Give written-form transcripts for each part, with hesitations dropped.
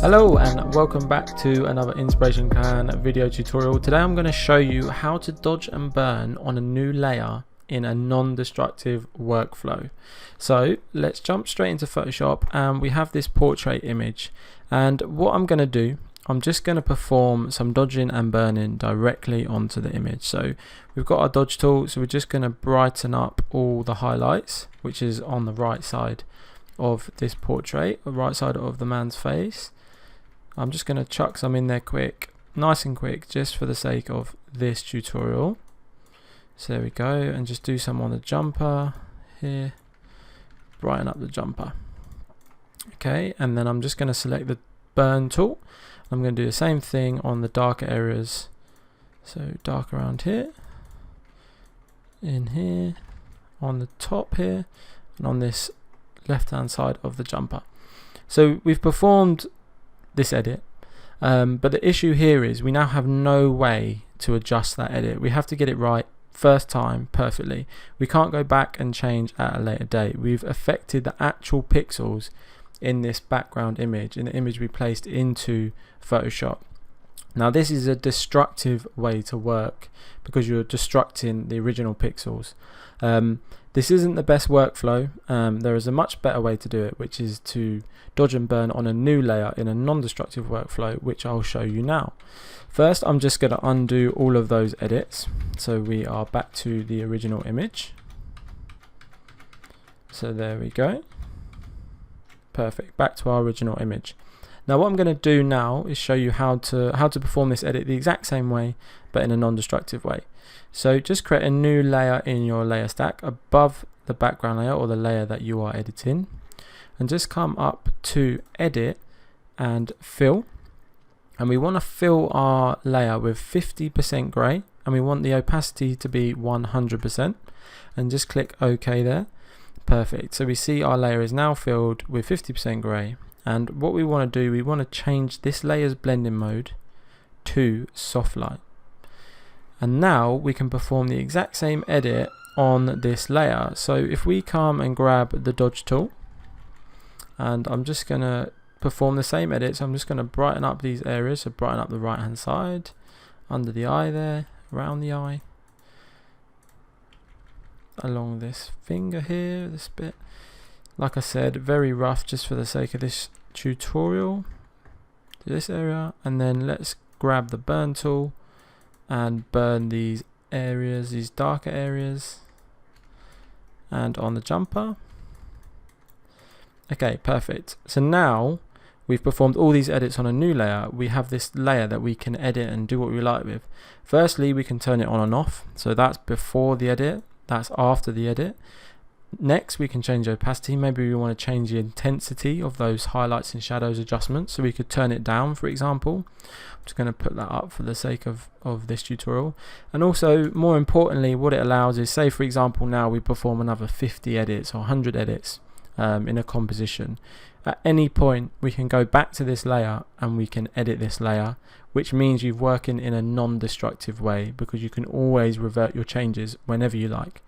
Hello and welcome back to another Inspiration Clan video tutorial. Today I'm going to show you how to dodge and burn on a new layer in a non-destructive workflow. So let's jump straight into Photoshop, and we have this portrait image, and what I'm going to do, I'm just going to perform some dodging and burning directly onto the image. So we've got our dodge tool, so we're just going to brighten up all the highlights, which is on the right side of this portrait, the right side of the man's face. I'm just going to chuck some in there quick, nice and quick, just for the sake of this tutorial. So there we go, and just do some on the jumper here, brighten up the jumper. Okay, and then I'm just going to select the burn tool. I'm going to do the same thing on the darker areas, so dark around here, in here, on the top here, and on this left hand side of the jumper. So we've performed this edit, but the issue here is we now have no way to adjust that edit. We have to get it right first time perfectly. We can't go back and change at a later date. We've affected the actual pixels in this background image, in the image we placed into Photoshop. Now this is a destructive way to work because you're destructing the original pixels. This isn't the best workflow. There is a much better way to do it, which is to dodge and burn on a new layer in a non-destructive workflow, which I'll show you now. First, I'm just going to undo all of those edits, so we are back to the original image. So there we go. Perfect, back to our original image. Now what I'm going to do now is show you how to perform this edit the exact same way, but in a non-destructive way. So just create a new layer in your layer stack above the background layer, or the layer that you are editing, and just come up to edit and fill, and we want to fill our layer with 50% grey, and we want the opacity to be 100%, and just click OK there. Perfect. So we see our layer is now filled with 50% grey, and what we want to do, we want to change this layer's blending mode to soft light. And now we can perform the exact same edit on this layer. So if we come and grab the dodge tool, and I'm just going to perform the same edit, so I'm just going to brighten up these areas, so brighten up the right hand side, under the eye there, around the eye, along this finger here, this bit. Like I said, very rough just for the sake of this tutorial, to this area, and then let's grab the burn tool and burn these areas, these darker areas, and on the jumper. Okay, perfect. So now we've performed all these edits on a new layer. We have this layer that we can edit and do what we like with. Firstly, we can turn it on and off, so that's before the edit, that's after the edit. Next, we can change opacity. Maybe we want to change the intensity of those highlights and shadows adjustments, so we could turn it down, for example. I'm just going to put that up for the sake of this tutorial. And also, more importantly, what it allows is, say for example now we perform another 50 edits or 100 edits in a composition. At any point we can go back to this layer and we can edit this layer, which means you're working in a non-destructive way, because you can always revert your changes whenever you like.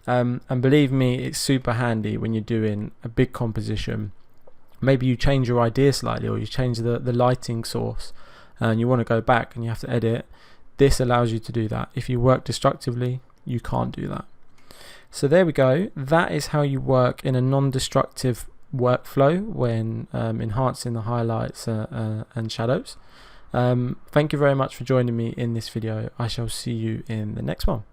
And believe me, it's super handy when you're doing a big composition. Maybe you change your idea slightly, or you change the lighting source, and you want to go back and you have to edit. This allows you to do that. If you work destructively, you can't do that. So there we go. That is how you work in a non-destructive workflow when enhancing the highlights and shadows. Thank you very much for joining me in this video. I shall see you in the next one.